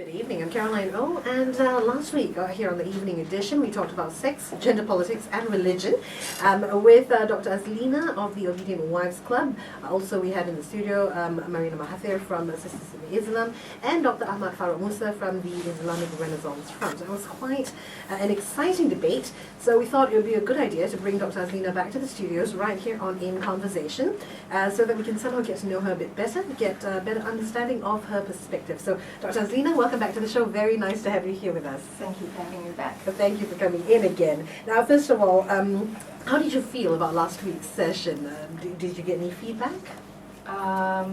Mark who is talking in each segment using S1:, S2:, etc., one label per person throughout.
S1: Good evening, I'm Caroline O, and last week here on the evening edition we talked about sex, gender politics and religion with Dr. Azlina of the Obedient Wives Club. Also we had in the studio Marina Mahathir from Sisters in Islam and Dr. Ahmad Farooq Musa from the Islamic Renaissance Front. It was quite an exciting debate, so we thought it would be a good idea to bring Dr. Azlina back to the studios right here on In Conversation so that we can somehow get to know her a bit better, get a better understanding of her perspective. So Dr. Azlina, welcome back to the show. Very nice to have you here with us.
S2: Thank you for having me back.
S1: Thank you for coming in again. Now, first of all, how did you feel about last week's session? Did you get any feedback?
S2: I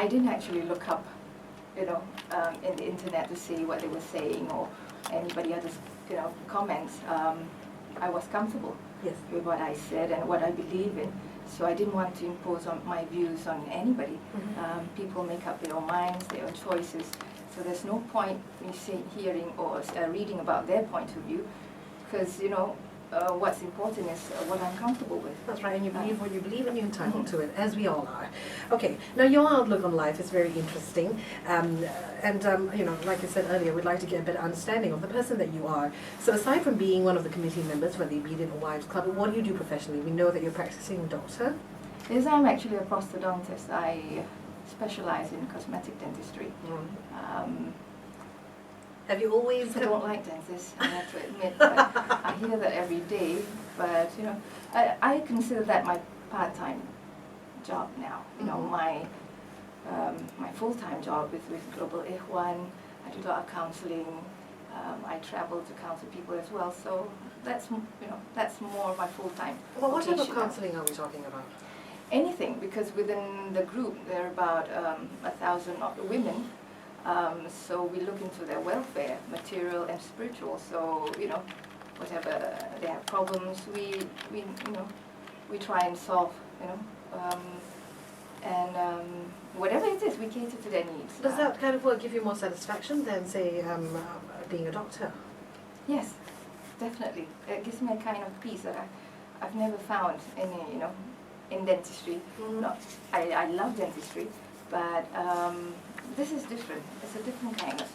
S2: didn't actually look up, in the internet to see what they were saying or anybody else's, comments. I was comfortable with what I said and what I believe in. So I didn't want to impose on my views on anybody. People make up their own minds, their own choices. So there's no point in hearing or reading about their point of view, because what's important is what I'm comfortable with.
S1: That's right, and you believe what you believe and you're entitled to it, as we all are. Okay, now your outlook on life is very interesting, like I said earlier, we'd like to get a better understanding of the person that you are. So aside from being one of the committee members for the Obedient Wives Club, what do you do professionally? We know that you're a practicing doctor.
S2: Yes, I'm actually a prosthodontist. I specialize in cosmetic dentistry.
S1: Have you always...
S2: I don't like dentists, I have to admit. I hear that every day, but I consider that my part-time job now. My full-time job is with Global Ikhwan. I do a lot of counseling. I travel to counsel people as well. So that's more of my full-time.
S1: Well, what type of counseling are we talking about?
S2: Anything, because within the group there are about 1,000 women. So we look into their welfare, material and spiritual. So whatever they have problems, we try and solve. Whatever it is, we cater to their needs.
S1: Does that kind of work give you more satisfaction than, say, being a doctor?
S2: Yes, definitely. It gives me a kind of peace that I've never found in dentistry. I love dentistry, but this is different. It's a different kind of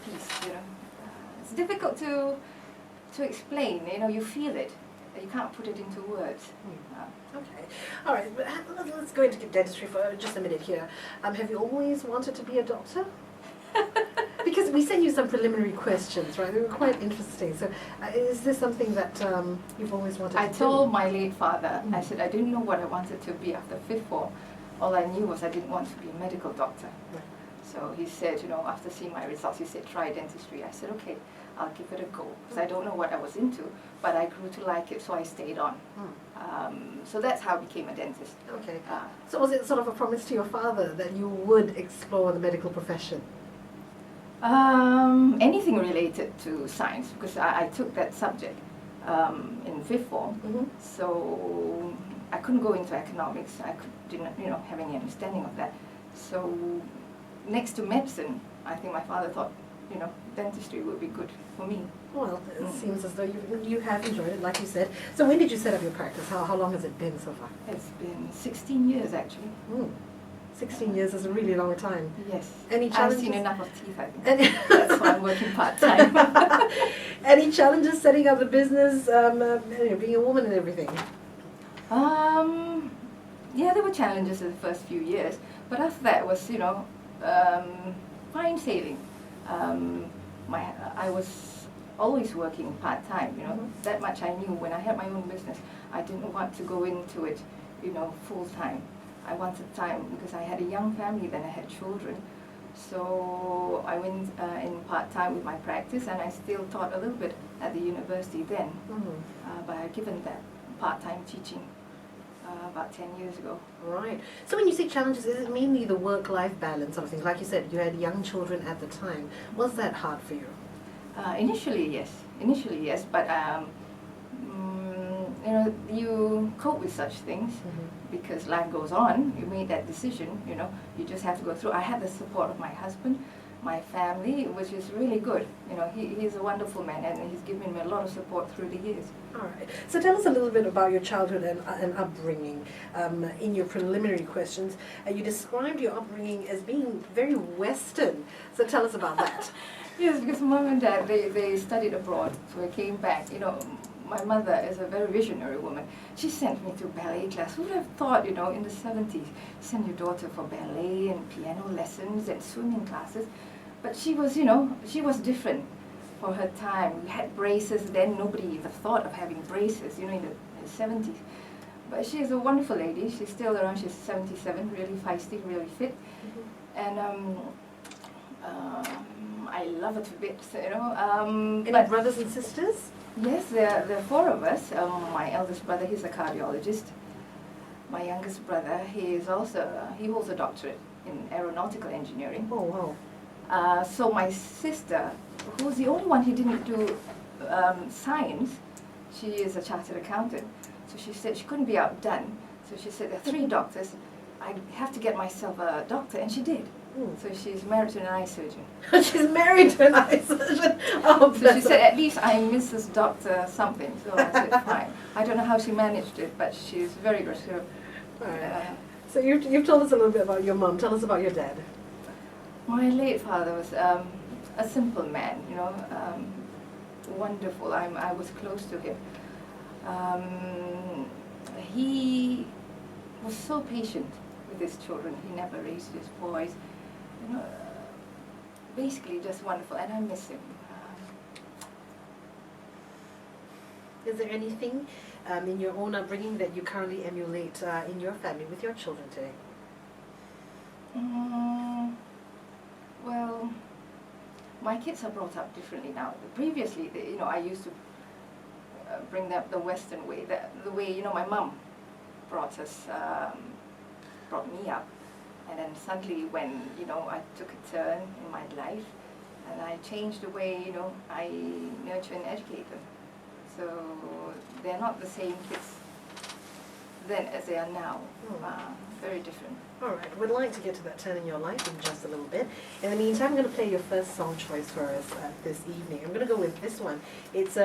S2: peace. It's difficult to explain. You feel it. You can't put it into words.
S1: Okay. All right. Let's go into dentistry for just a minute here. Have you always wanted to be a doctor? Because we sent you some preliminary questions, right? They were quite interesting. So is this something that you've always wanted to do?
S2: I told my late father, I said I didn't know what I wanted to be after fifth form. All I knew was I didn't want to be a medical doctor. Right. So he said, after seeing my results, he said, try dentistry. I said, okay, I'll give it a go. Because I don't know what I was into, but I grew to like it, so I stayed on. So that's how I became a dentist.
S1: Okay. So was it sort of a promise to your father that you would explore the medical profession?
S2: Anything related to science, because I took that subject in fifth form. So I couldn't go into economics. I didn't have any understanding of that. So next to medicine, I think my father thought, dentistry would be good for me.
S1: Well, it seems as though you have enjoyed it, like you said. So when did you set up your practice? How long has it been so far?
S2: It's been 16 years, actually.
S1: 16 years is a really long time.
S2: Yes.
S1: Any challenges?
S2: I've seen enough of teeth, I think. That's why I'm working part-time.
S1: Any challenges setting up a business, being a woman and everything?
S2: Yeah, there were challenges in the first few years, but after that it was, fine sailing. I was always working part-time, that much I knew. When I had my own business, I didn't want to go into it, full-time. I wanted time because I had a young family, then I had children. So I went in part-time with my practice, and I still taught a little bit at the university then. But I had given that part-time teaching about 10 years ago.
S1: Right. So when you say challenges, is it mainly the work-life balance sort of thing? Like you said, you had young children at the time. Was that hard for you?
S2: Initially, yes. But you cope with such things because life goes on. You made that decision. You just have to go through. I had the support of my husband, my family, which is really good. You know, he's a wonderful man, and he's given me a lot of support through the years.
S1: All right. So tell us a little bit about your childhood and upbringing. In your preliminary questions, you described your upbringing as being very Western. So tell us about that.
S2: Yes, because Mom and Dad, they studied abroad, so I came back. You know, my mother is a very visionary woman. She sent me to ballet class. Who would have thought, you know, in the 70s, send your daughter for ballet and piano lessons and swimming classes. But she was, you know, she was different for her time. We had braces then. Nobody even thought of having braces, you know, in the 70s. But she is a wonderful lady. She's still around. She's 77, really feisty, really fit. And I love her to bits, you know.
S1: Any brothers and sisters?
S2: Yes, there are four of us. My eldest brother, he's a cardiologist. My youngest brother, he holds a doctorate in aeronautical engineering.
S1: Oh, wow.
S2: So my sister, who's the only one who didn't do science, she is a chartered accountant. So she said she couldn't be outdone. So she said, there are 3 doctors. I have to get myself a doctor, and she did. So she's married to an eye surgeon.
S1: She's married to an eye surgeon? Oh,
S2: so she said, at least I'm Mrs. Doctor something. So I said, fine. I don't know how she managed it, but she's very good. So,
S1: so you've told us a little bit about your mom. Tell us about your dad.
S2: My late father was a simple man, you know, wonderful. I was close to him. He was so patient with his children. He never raised his voice. You know, basically just wonderful, and I miss him.
S1: Is there anything in your own upbringing that you currently emulate in your family with your children today?
S2: Well, my kids are brought up differently now. Previously, you know, I used to bring them the Western way, the way, you know, my mom brought me up. And then suddenly when, you know, I took a turn in my life and I changed the way, you know, I nurture and educate them. So they're not the same kids then as they are now. Very different.
S1: All right, we'd like to get to that turn in your life in just a little bit. In the meantime, I'm going to play your first song choice for us this evening. I'm going to go with this one. It's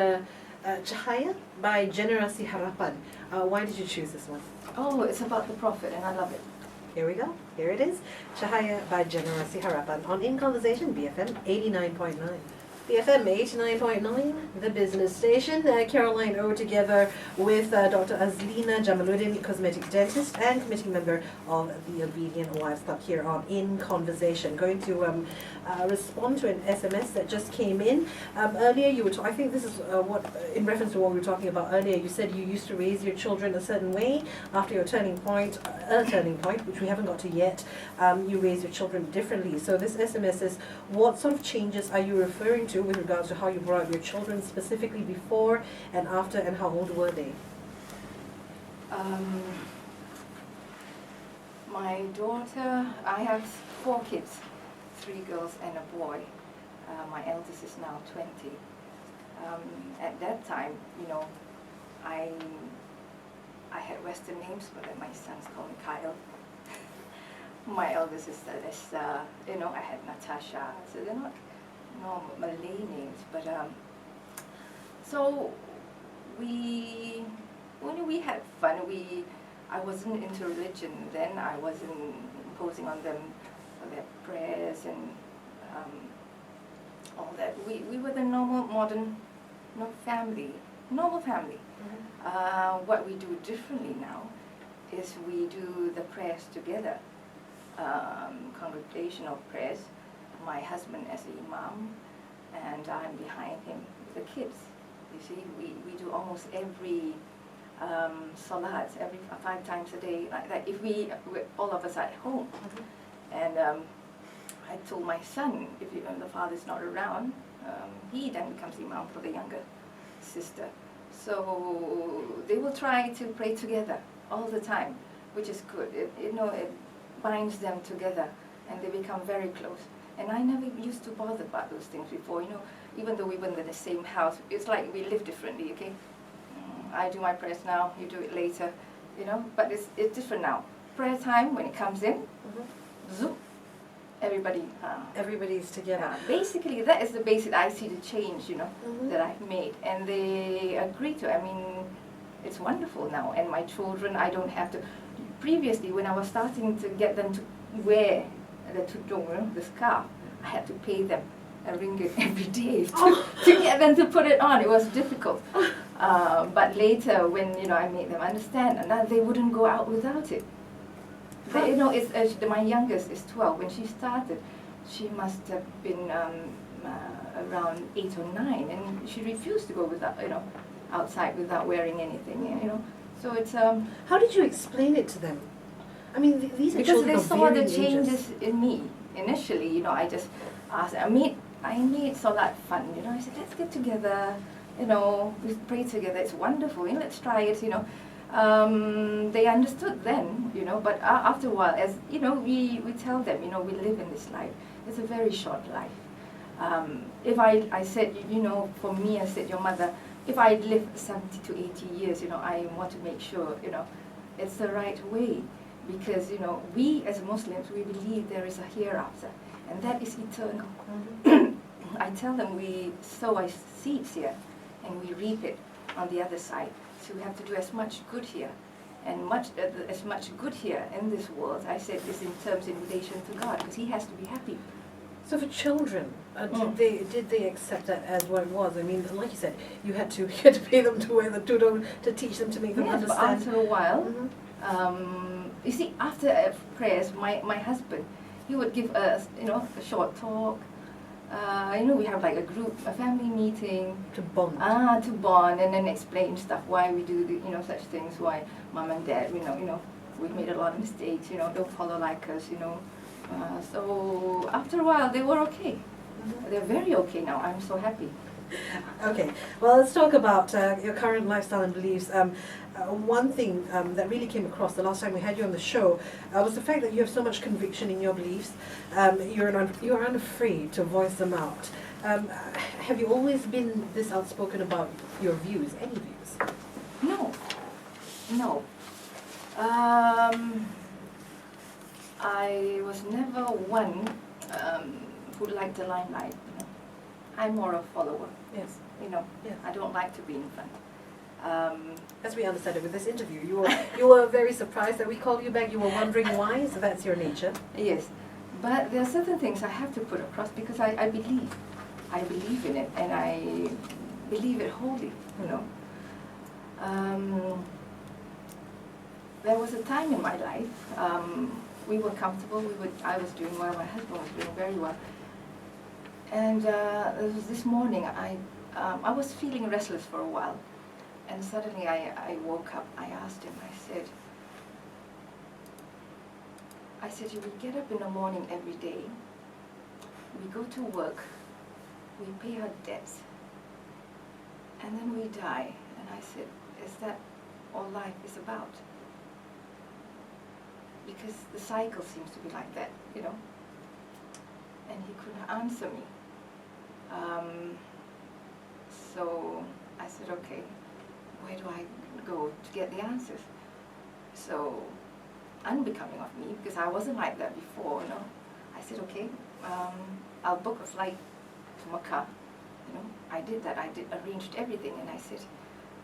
S1: Cahaya by Generasi Harapan. Why did you choose this one?
S2: Oh, it's about the Prophet, and I love it.
S1: Here we go. Here it is. Cahaya by Generasi Harapan on In Conversation, BFM 89.9. BFM 89.9, the business station. Caroline O together with Dr. Azlina Jamaludin, cosmetic dentist and committee member of the Obedient Wives Club here on In Conversation. Going to respond to an SMS that just came in. Earlier you were I think this is what, in reference to what we were talking about earlier, you said you used to raise your children a certain way after your turning point, which we haven't got to yet. You raise your children differently. So this SMS is, what sort of changes are you referring to with regards to how you brought up your children, specifically before and after, and how old were they?
S2: My daughter, I have 4 kids, 3 girls and a boy. My eldest is now 20. At that time, you know, I had Western names, but my sons call me Kyle. My eldest is Celesta. You know, I had Natasha. So they're not normal Malay names, but so when we had fun. I wasn't into religion then. I wasn't imposing on them for their prayers and all that. We were the normal modern, normal family. What we do differently now is we do the prayers together, congregational prayers. My husband as the imam, and I'm behind him with the kids. You see, we do almost every salat, every 5 times a day, like that, if all of us are at home. And I told my son, if the father's not around, he then becomes imam for the younger sister. So they will try to pray together all the time, which is good. It binds them together, and they become very close. And I never used to bother about those things before, you know, even though we were in the same house. It's like we live differently, okay? I do my prayers now, you do it later, you know, but it's different now. Prayer time, when it comes in, zoom, Everybody's
S1: together.
S2: Basically, that is the basic. I see the change, that I've made, and they agree to. I mean, it's wonderful now. And my children, I don't have to. Previously, when I was starting to get them to wear the tudung, the scarf, I had to pay them a ringgit every day to get them to put it on. It was difficult. But later, when I made them understand, and that they wouldn't go out without it. But, it's my youngest is 12. When she started, she must have been around 8 or 9, and she refused to go without, outside without wearing anything. So it's.
S1: How did you explain it to them? I mean, these are
S2: because they saw the
S1: ages.
S2: changes in me initially. I just asked. I made Salat fun. I said, let's get together. We pray together. It's wonderful. Let's try it. They understood then, but after a while, as we tell them, we live in this life. It's a very short life. If I said, for me, I said, your mother, if I live 70 to 80 years, I want to make sure, it's the right way. Because, we as Muslims, we believe there is a hereafter, and that is eternal. I tell them we sow our seeds here, and we reap it on the other side. So we have to do as much good here, and as much good here in this world. I said this in terms in relation to God, because He has to be happy.
S1: So for children, did they accept that as what it was? I mean, like you said, you had to pay them to wear the tudung to teach them, to make them understand.
S2: But after a while, you see, after prayers, my husband, he would give us a short talk. We have like a family meeting
S1: to bond.
S2: To bond, and then explain stuff why we do such things. Why mom and dad, we've made a lot of mistakes. Don't follow like us. So after a while, they were okay. They're very okay now. I'm so happy.
S1: Okay, well, let's talk about your current lifestyle and beliefs. One thing that really came across the last time we had you on the show was the fact that you have so much conviction in your beliefs. You're unafraid to voice them out. Have you always been this outspoken about your views, any views?
S2: No. I was never one who liked the limelight. I'm more a follower.
S1: Yes. Yes.
S2: I don't like to be in front.
S1: As we understand it with this interview, you were very surprised that we called you back. You were wondering why, so that's your nature.
S2: Yes, but there are certain things I have to put across because I believe in it, and I believe it wholly. There was a time in my life we were comfortable. I was doing well. My husband was doing very well. And there was this morning, I was feeling restless for a while. And suddenly I woke up. I asked him, I said, you would get up in the morning every day. We go to work. We pay our debts. And then we die. And I said, is that all life is about? Because the cycle seems to be like that, And he couldn't answer me. So I said, okay, where do I go to get the answers? So, unbecoming of me, because I wasn't like that before, I said, okay, I'll book a flight to Makkah. I did that. I arranged everything, and I said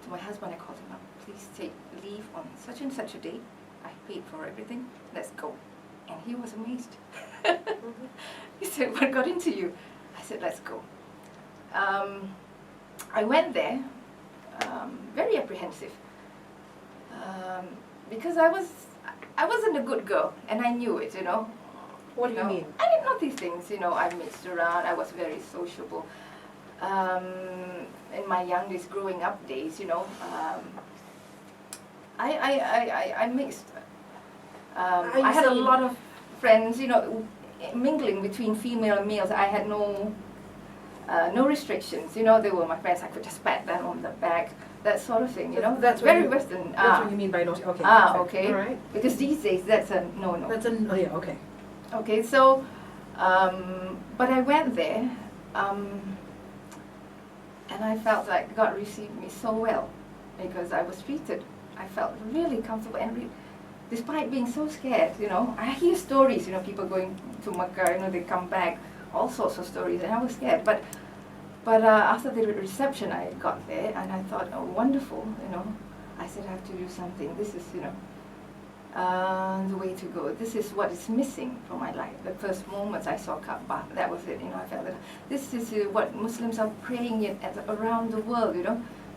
S2: to my husband, I called him up, please take leave on such and such a date. I paid for everything. Let's go. And he was amazed. He said, what got into you? I said, let's go. I went there, very apprehensive, because I wasn't a good girl, and I knew it,
S1: What do you mean?
S2: I didn't know these things, I mixed around. I was very sociable. In my young days, growing up days, I mixed. I had a lot of friends, mingling between female and males. I had no restrictions. They were my friends. I could just pat them on the back, that sort of thing.
S1: That's
S2: very Western.
S1: That's what you mean by not. Okay.
S2: Okay.
S1: All right.
S2: Because these days that's a no.
S1: That's a yeah. Okay.
S2: Okay. So, but I went there, and I felt like God received me so well because I was treated. I felt really comfortable, and despite being so scared, I hear stories, people going to Makkah, they come back, all sorts of stories, and I was scared. But after the reception, I got there, and I thought, oh, wonderful, I said, I have to do something. This is, the way to go. This is what is missing from my life. The first moments I saw Kaaba, that was it. I felt that this is what Muslims are praying in around the world.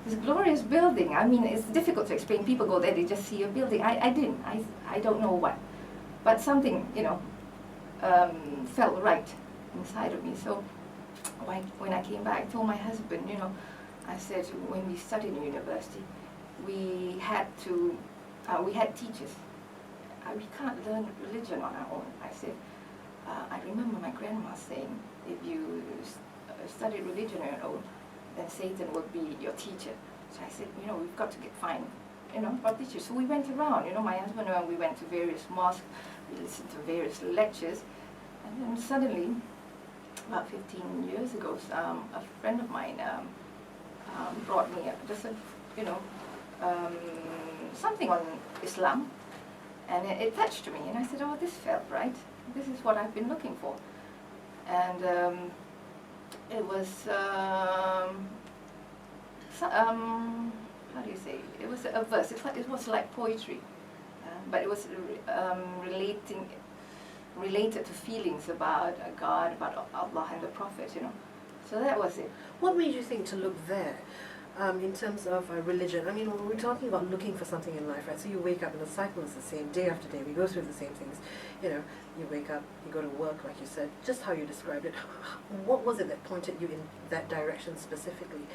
S2: This glorious building. I mean, it's difficult to explain. People go there, they just see a building. I didn't. I don't know what, but something felt right inside of me. So when I came back, I told my husband, I said, when we studied in university, we had teachers. We can't learn religion on our own. I said, I remember my grandma saying, if you study religion on your own, then Satan will be your teacher. So I said, we've got to find our teachers. So we went around, my husband and I, we went to various mosques, we listened to various lectures, and then suddenly, about 15 years ago, a friend of mine brought me just something on Islam, and it touched me, and I said, oh, this felt right. This is what I've been looking for. And it was, how do you say, it was a verse, it was like poetry, but it was related to feelings about God, about Allah and the Prophet, So that was it.
S1: What made you think to look there? In terms of religion, I mean, we're talking about looking for something in life, right? So you wake up and the cycle is the same day after day. We go through the same things. You wake up, you go to work, like you said, just how you described it. What was it that pointed you in that direction specifically?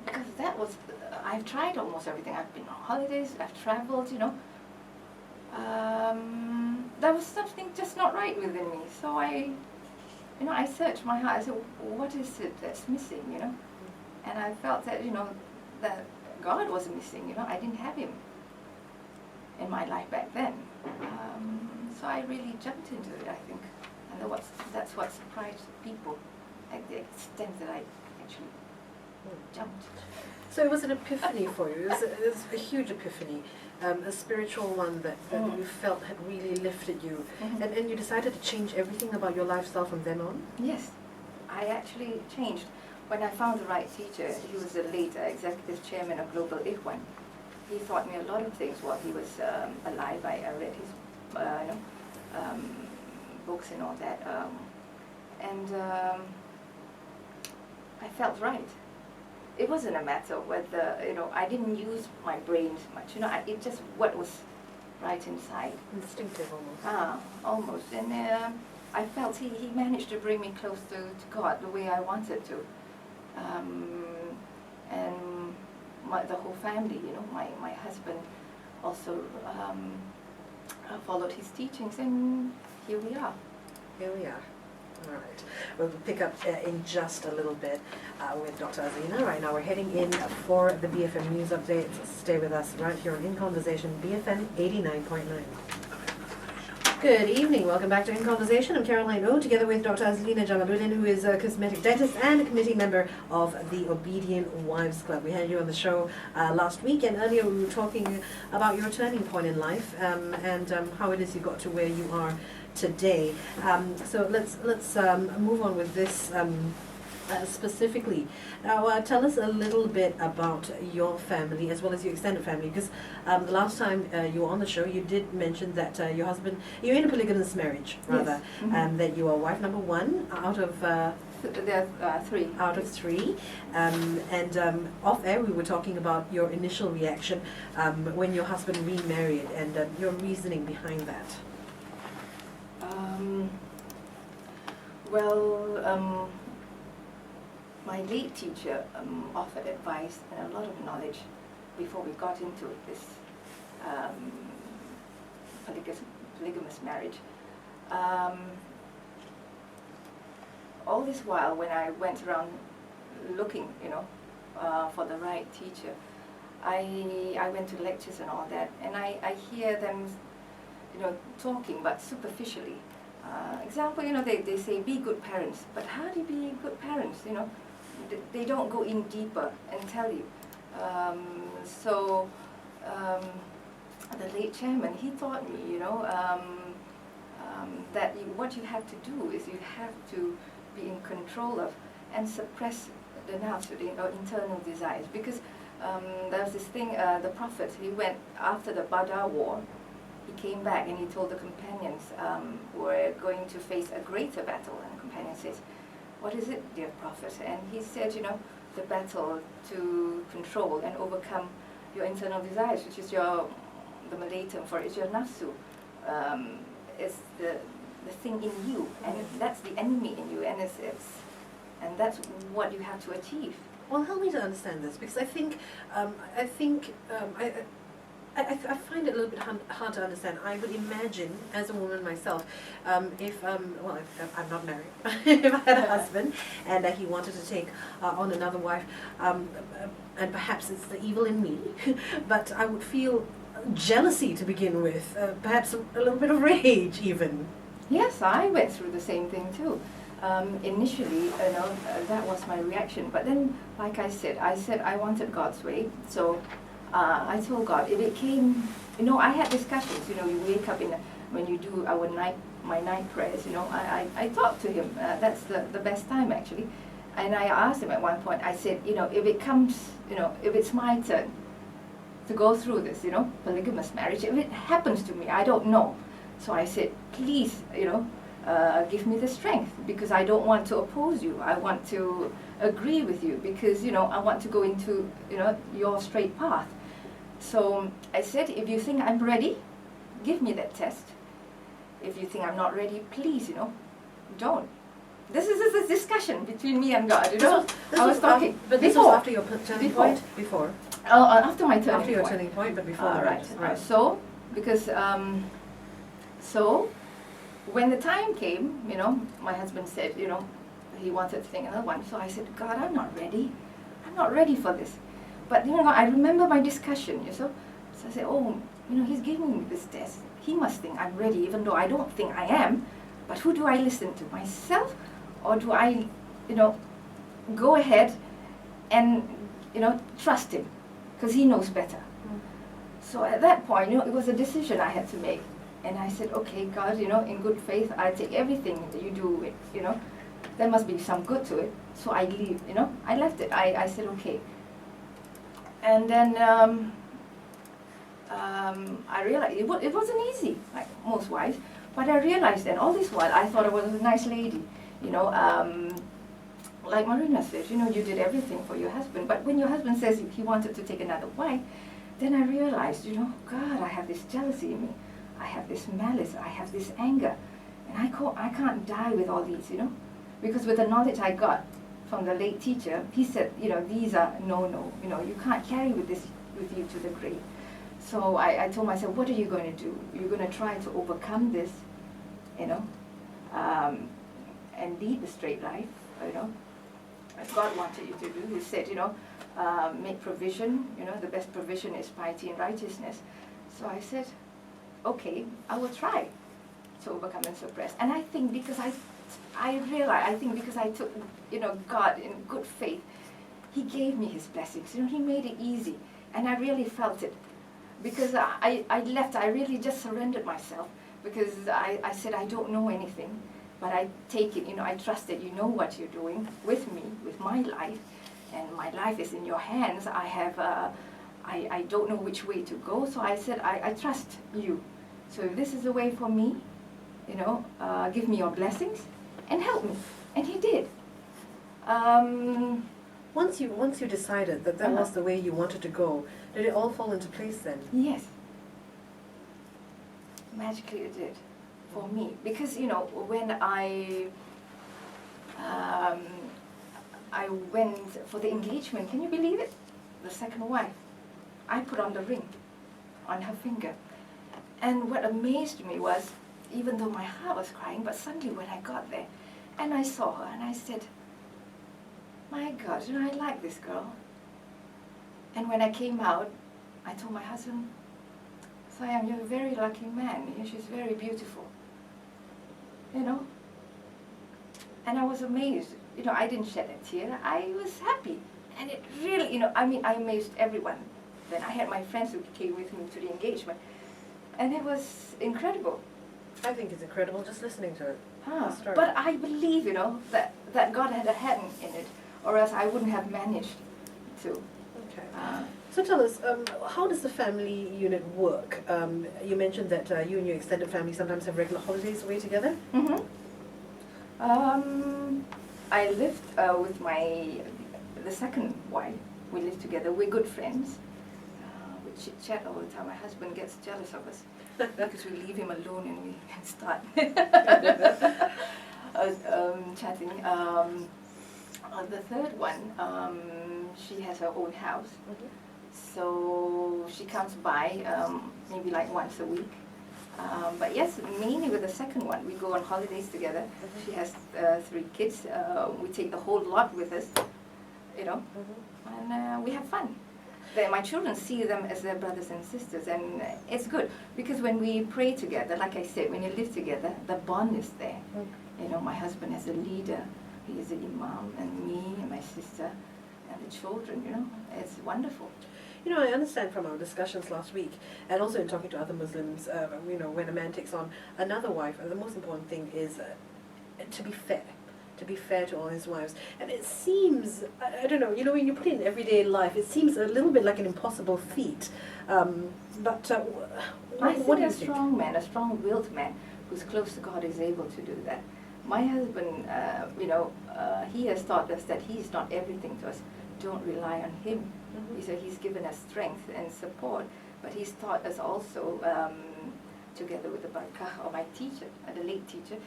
S2: Because that was, I've tried almost everything. I've been on holidays, I've traveled, There was something just not right within me. So I searched my heart. I said, what is it that's missing, And I felt that, that God was missing, I didn't have him in my life back then. So I really jumped into it, I think. And that's what surprised people, at the extent that I actually jumped.
S1: So it was an epiphany for you. It was a huge epiphany, a spiritual one that you felt had really lifted you. And you decided to change everything about your lifestyle from then on?
S2: Yes, I actually changed. When I found the right teacher, he was a late executive chairman of Global Ikhwan. He taught me a lot of things while he was alive. I read his books and all that. And I felt right. It wasn't a matter whether, I didn't use my brain much. It just what was right inside.
S1: Instinctive almost.
S2: Almost. And I felt he managed to bring me close to God the way I wanted to. And the whole family, my husband also followed his teachings, and here we are.
S1: Here we are. All right. We'll pick up in just a little bit with Dr. Azlina. Right now we're heading in for the BFM News Update. Stay with us right here on In Conversation, BFM 89.9. Good evening. Welcome back to In Conversation. I'm Caroline O, together with Dr. Azlina Dato, who is a cosmetic dentist and a committee member of the Obedient Wives Club. We had you on the show last week, and earlier we were talking about your turning point in life and how it is you got to where you are today. So let's move on with this specifically. Now, tell us a little bit about your family as well as your extended family, because the last time you were on the show, you did mention that your husband, you're in a polygamous marriage, rather,
S2: yes.
S1: That you are wife number one out of
S2: there are three.
S1: Out of three. And off air, we were talking about your initial reaction when your husband remarried and your reasoning behind that.
S2: My late teacher offered advice and a lot of knowledge before we got into this polygamous marriage. All this while, when I went around looking, for the right teacher, I went to lectures and all that, and I hear them, talking, but superficially. Example, they say be good parents, but how do you be good parents? They don't go in deeper and tell you. the late chairman, he taught me, you know, that what you have to do is you have to be in control of and suppress the nafs, the internal desires. Because there was this thing, the Prophet, he went after the Badr war, he came back and he told the companions, we're going to face a greater battle. And the companion says, what is it, dear Prophet? And he said, you know, the battle to control and overcome your internal desires, which is the Malay term for it is your nafsu. It's the thing in you, and that's the enemy in you, and and that's what you have to achieve.
S1: Well, help me to understand this, because I find it a little bit hard to understand. I would imagine, as a woman myself, if I'm not married, if I had a husband and he wanted to take on another wife, and perhaps it's the evil in me, but I would feel jealousy to begin with, perhaps a little bit of rage even.
S2: Yes, I went through the same thing too. Initially, you know, that was my reaction. But then, like I said I wanted God's way. So I told God, if it came, you know, I had discussions. You know, you wake up when you do my night prayers. You know, I talked to Him. That's the best time actually. And I asked Him at one point. I said, you know, if it comes, you know, if it's my turn to go through this, you know, polygamous marriage, if it happens to me, I don't know. So I said, please, you know, give me the strength, because I don't want to oppose you. I want to agree with you, because, you know, I want to go into, you know, your straight path. So I said, if you think I'm ready, give me that test. If you think I'm not ready, please, you know, don't. This is a discussion between me and God, you know. I was talking.
S1: But this was after your turning point? Before?
S2: After my turning point.
S1: After your turning point, but before
S2: right.
S1: Right.
S2: So, because, so, when the time came, you know, my husband said, you know, he wanted to take another one. So I said, God, I'm not ready. I'm not ready for this. But, you know, I remember my discussion, you know. So I said, oh, you know, He's giving me this test. He must think I'm ready, even though I don't think I am. But who do I listen to? Myself? Or do I, you know, go ahead and, you know, trust Him? Because He knows better. So at that point, you know, it was a decision I had to make. And I said, okay, God, you know, in good faith, I take everything that you do, you know, there must be some good to it. So I leave, you know, I left it. I said, okay. And then I realized it wasn't easy, like most wives, but I realized that all this while I thought I was a nice lady, you know, like Marina said, you know, you did everything for your husband, but when your husband says he wanted to take another wife, then I realized, you know, God, I have this jealousy in me. I have this malice, I have this anger, and I can't die with all these, you know, because with the knowledge I got from the late teacher, he said, you know, these are no, you know, you can't carry with you to the grave. So I told myself, what are you going to do? You're going to try to overcome this, you know, and lead the straight life, you know, as God wanted you to do. He said, you know, make provision, you know, the best provision is piety and righteousness. So I said, okay, I will try to overcome and suppress. And I think because I realized, because I took, you know, God in good faith, He gave me His blessings. You know, He made it easy. And I really felt it. Because I really just surrendered myself. Because I said, I don't know anything, but I take it, you know, I trust that you know what you're doing with me, with my life. And my life is in your hands. I don't know which way to go. So I said, I trust you. So if this is the way for me, you know, give me your blessings and help me. And He did.
S1: Once you decided that was the way you wanted to go, did it all fall into place then?
S2: Yes. Magically it did, for me. Because, you know, when I went for the engagement, can you believe it? The second wife, I put on the ring on her finger. And what amazed me was, even though my heart was crying, but suddenly when I got there, and I saw her, and I said, my God, you know, I like this girl. And when I came out, I told my husband, Sayang, you're a very lucky man. She's very beautiful. You know? And I was amazed. You know, I didn't shed a tear. I was happy. And it really, you know, I mean, I amazed everyone. Then I had my friends who came with me to the engagement, and it was incredible.
S1: I think it's incredible just listening to it.
S2: But I believe, that God had a hand in it, or else I wouldn't have managed to.
S1: Okay. So tell us, how does the family unit work? You mentioned that you and your extended family sometimes have regular holidays away together.
S2: Mm-hmm. I lived with the second wife. We lived together. We're good friends. We chit-chat all the time. My husband gets jealous of us because we leave him alone and we start chatting. The third one, she has her own house.
S1: Mm-hmm.
S2: So she comes by maybe like once a week. But yes, mainly with the second one, we go on holidays together. Mm-hmm. She has 3 kids. We take the whole lot with us, mm-hmm. and we have fun. My children see them as their brothers and sisters, and it's good because when we pray together, like I said, when you live together, the bond is there. Mm-hmm. My husband as a leader, he is the imam, and me and my sister and the children. It's wonderful.
S1: I understand from our discussions last week, and also in talking to other Muslims, when a man takes on another wife, the most important thing is to be fair to all his wives. And it seems, I don't know, when you put it in everyday life, it seems a little bit like an impossible feat. But
S2: I think a strong man, a strong-willed man who's close to God is able to do that. My husband, he has taught us that he is not everything to us. Don't rely on him. Mm-hmm. So he's given us strength and support, but he's taught us also, together with the barakah of my teacher, the late teacher,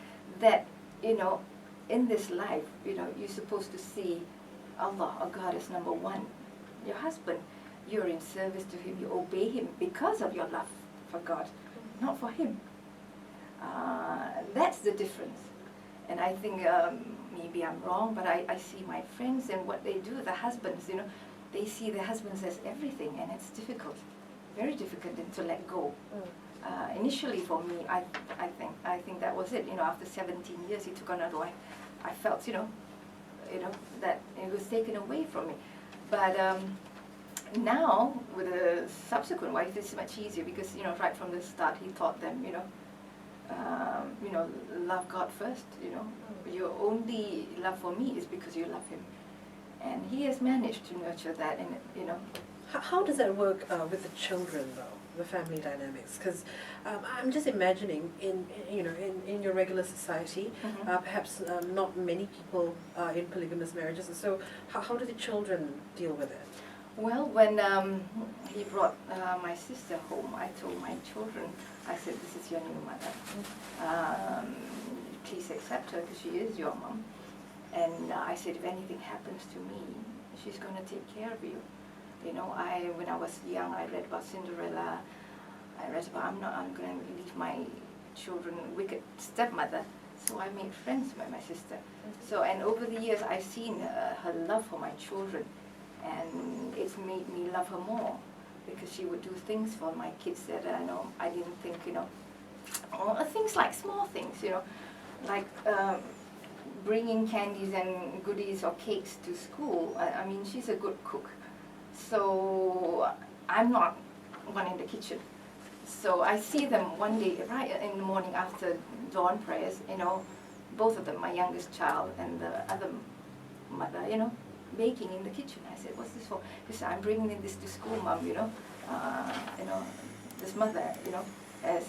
S2: that, in this life, you're supposed to see Allah or God as number one. Your husband, you're in service to him, you obey him because of your love for God, not for him. That's the difference. And I think maybe I'm wrong, but I see my friends and what they do, the husbands, they see their husbands as everything, and it's difficult, very difficult to let go. Initially for me, I think that was it. After 17 years, he took another wife. I felt, that it was taken away from me. But now with a subsequent wife, it's much easier because right from the start, he taught them, love God first. Your only love for me is because you love him, and he has managed to nurture that. And
S1: how does that work with the children, though? The family dynamics, because I'm just imagining in your regular society, mm-hmm. Perhaps not many people are in polygamous marriages, and so how do the children deal with it?
S2: Well, when he brought my sister home, I told my children, I said, this is your new mother. Mm-hmm. Please accept her because she is your mom. And I said, if anything happens to me, she's going to take care of you. When I was young, I read about Cinderella. I read about I'm going to leave my children wicked stepmother. So I made friends with my sister. Mm-hmm. So, and over the years, I've seen her love for my children, and it's made me love her more because she would do things for my kids that I didn't think, or things like small things, like bringing candies and goodies or cakes to school. I mean, she's a good cook. So I'm not one in the kitchen. So I see them one day, right in the morning after dawn prayers, both of them, my youngest child and the other mother, baking in the kitchen. I said, what's this for? He said, I'm bringing this to school, Mom, this mother, has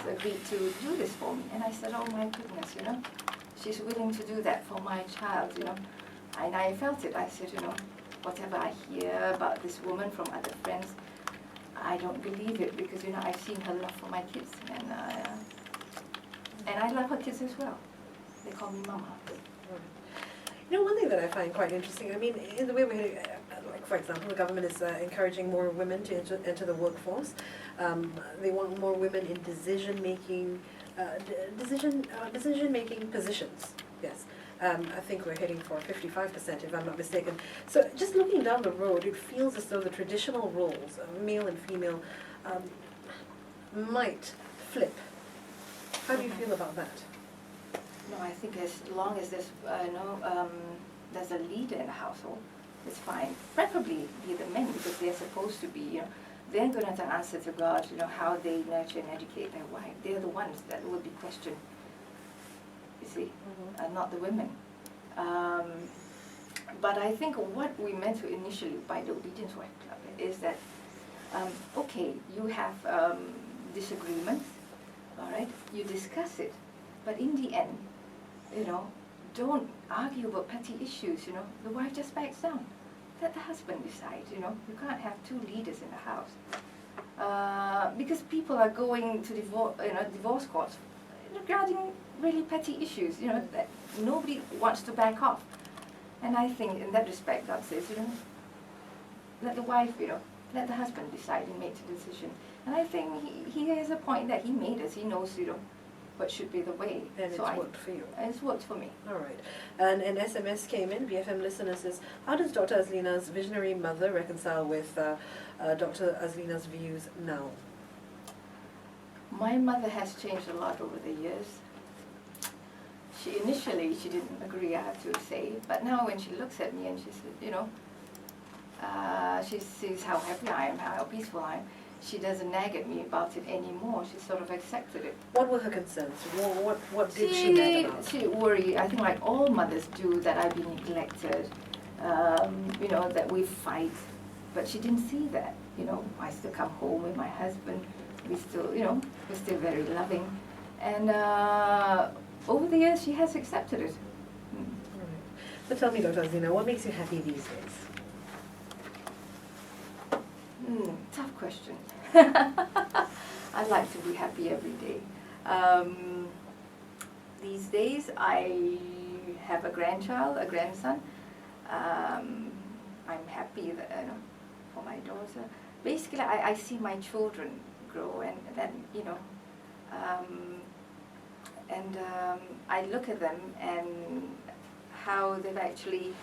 S2: agreed to do this for me. And I said, oh my goodness, she's willing to do that for my child, And I felt it. I said, whatever I hear about this woman from other friends, I don't believe it because, I've seen her love for my kids. And I love her kids as well. They call me Mama.
S1: One thing that I find quite interesting, in the way like for example, the government is encouraging more women to enter the workforce. They want more women in decision-making positions. Yes. I think we're heading for 55%, if I'm not mistaken. So just looking down the road, it feels as though the traditional roles, male and female, might flip. How do you feel about that?
S2: No, I think as long as there's, there's a leader in the household, it's fine. Preferably be the men, because they're supposed to be, you know, they're going to answer to God, you know, how they nurture and educate their wife. They're the ones that will be questioned, you see, not the women. But I think what we meant to initially by the Obedience Wife Club is that, okay, you have disagreements, all right, you discuss it, but in the end, you know, don't argue about petty issues, you know. The wife just backs down. Let the husband decide, you know. You can't have two leaders in the house. Because people are going to divorce courts regarding really petty issues, you know, that nobody wants to back off. And I think in that respect, God says, you know, let the wife, you know, let the husband decide and make the decision. And I think he has a point that he made as he knows, you know, what should be the way.
S1: And so it's worked for you.
S2: And it's worked for me.
S1: All right. And an SMS came in, BFM listener says, how does Dr. Azlina's visionary mother reconcile with Dr. Azlina's views now?
S2: My mother has changed a lot over the years. Initially, she didn't agree, I have to say, but now when she looks at me and she says, you know, she sees how happy I am, how peaceful I am, she doesn't nag at me about it anymore. She sort of accepted it.
S1: What were her concerns? What did she nag about?
S2: She worried, I think like all mothers do, that I've been neglected, you know, that we fight. But she didn't see that, you know. I still come home with my husband. We still, you know, we're still very loving. And over the years, she has accepted it.
S1: All right. So tell me, Dr. Azlina, what makes you happy these days?
S2: Tough question. I'd like to be happy every day. These days, I have a grandchild, a grandson. I'm happy that, for my daughter. Basically, I see my children grow, and then, you know, I look at them and how they've actually,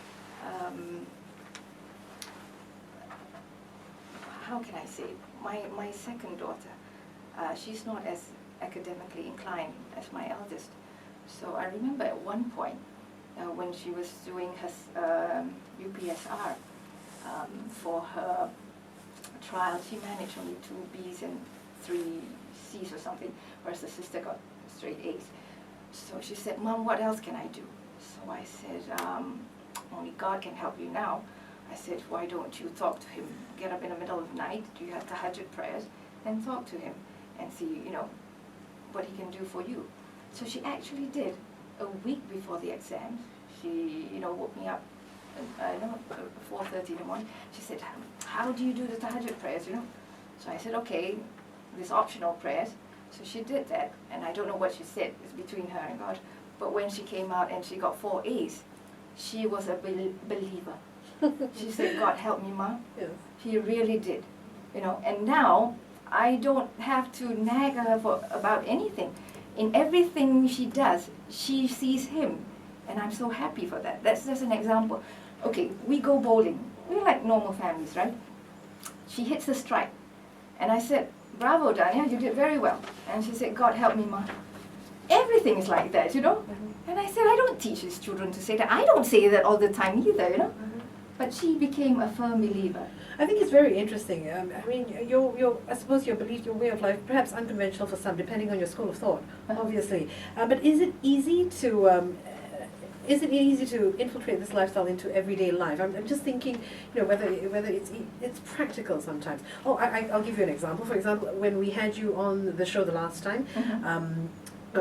S2: how can I say, my second daughter, she's not as academically inclined as my eldest. So I remember at one point when she was doing her UPSR for her trial, she managed only 2 B's and 3 C's or something, whereas the sister got straight A's. So she said, Mom, what else can I do? So I said, only God can help you now. I said, why don't you talk to him? Get up in the middle of the night, do your tahajjud prayers, and talk to him and see, you know, what he can do for you. So she actually did. A week before the exams, she, you know, woke me up, 4:30 in the morning. She said, how do you do the tahajjud prayers, you know? So I said, okay, there's optional prayers. So she did that, and I don't know what she said. It's between her and God. But when she came out and she got 4 A's, she was a believer. She said, God help me, Ma.
S1: Yes.
S2: She really did. You know, and now I don't have to nag her about anything. In everything she does, she sees him. And I'm so happy for that. That's just an example. Okay, we go bowling. We're like normal families, right? She hits the strike. And I said, bravo, Dania, you did very well. And she said, God help me, Ma. Everything is like that, you know? And I said, I don't teach these children to say that. I don't say that all the time either, you know? But she became a firm believer.
S1: I think it's very interesting. I mean, I suppose your belief, your way of life, perhaps unconventional for some, depending on your school of thought, obviously. But is it easy to infiltrate this lifestyle into everyday life? I'm just thinking, you know, whether it's practical sometimes. Oh, I'll give you an example. For example, when we had you on the show the last time,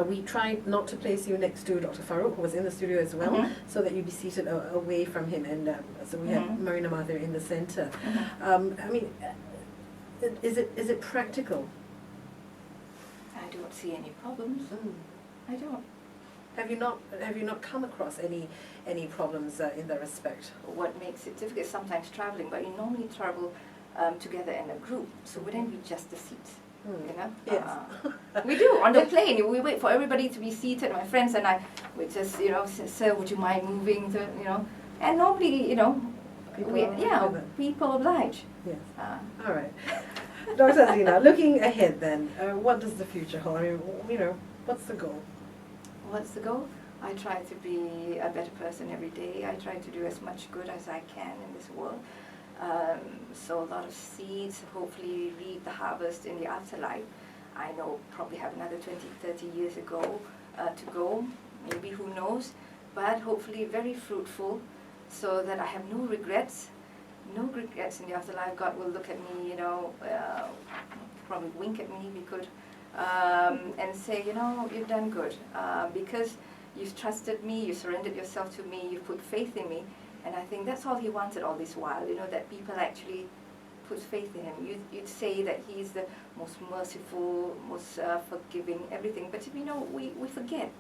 S1: we tried not to place you next to Dr. Farouk, who was in the studio as well, so that you'd be seated away from him, and so we had Marina Mather in the center. I mean, is it practical?
S2: I don't see any problems. I don't.
S1: Have you not come across any problems in that respect?
S2: What makes it difficult is sometimes traveling, but you normally travel together in a group, so wouldn't be just the seats. You know?
S1: Yes.
S2: We do, on the plane, we wait for everybody to be seated. My friends and I would just, you know, say, sir, would you mind moving to, you know, and normally, you know, people oblige.
S1: Yes. All right. Dr. Azlina, looking ahead then, what does the future hold? I mean, you know, what's the goal?
S2: What's the goal? I try to be a better person every day. I try to do as much good as I can in this world. Sow a lot of seeds, hopefully reap the harvest in the afterlife. I know probably have another 20, 30 years to go, maybe, who knows, but hopefully very fruitful, so that I have no regrets in the afterlife. God will look at me, you know, probably wink at me if he could, and say, you know, you've done good, because you've trusted me, you surrendered yourself to me, you've put faith in me. And I think that's all he wanted all this while, you know, that people actually put faith in him. You'd say that he's the most merciful, most forgiving, everything. But, you know, we forget.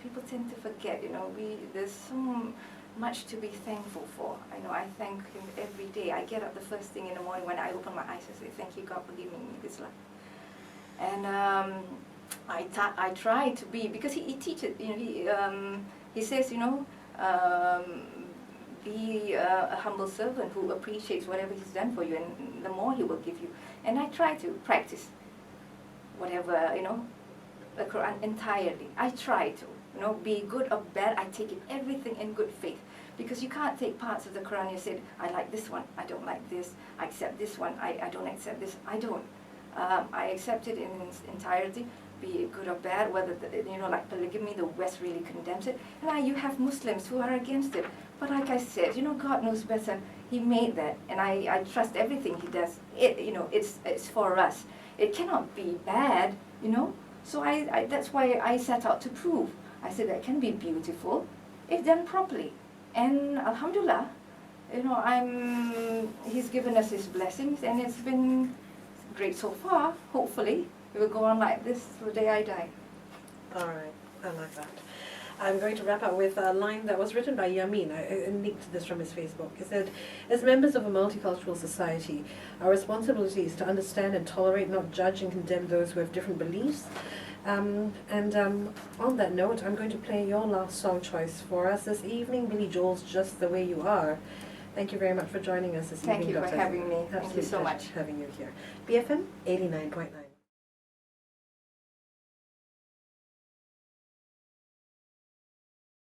S2: People tend to forget, you know. There's so much to be thankful for. I know I thank him every day. I get up the first thing in the morning when I open my eyes, I say, thank you, God, for giving me this life. And I try to be, because he teaches, you know, he says, you know, be a humble servant who appreciates whatever he's done for you, and the more he will give you. And I try to practice whatever, you know, the Quran entirely. I try to, you know, be good or bad, I take it everything in good faith. Because you can't take parts of the Quran, you said, I like this one, I don't like this, I accept this one, I don't accept this. I don't. I accept it in its entirety, be it good or bad, whether, you know, like polygamy, the West really condemns it. And you have Muslims who are against it. But like I said, you know, God knows better. He made that, and I trust everything he does. You know, it's for us. It cannot be bad, you know. So that's why I set out to prove. I said that can be beautiful if done properly. And alhamdulillah, you know, he's given us his blessings, and it's been great so far. Hopefully, it will go on like this till the day I die.
S1: All right, I like that. I'm going to wrap up with a line that was written by Yamin. I nicked this from his Facebook. He said, as members of a multicultural society, our responsibility is to understand and tolerate, not judge and condemn those who have different beliefs. On that note, I'm going to play your last song choice for us this evening, Billy Joel's Just the Way You Are. Thank you very much for joining us this evening,
S2: Thank you for having me. Thank you so much.
S1: Having you here. BFM 89.9.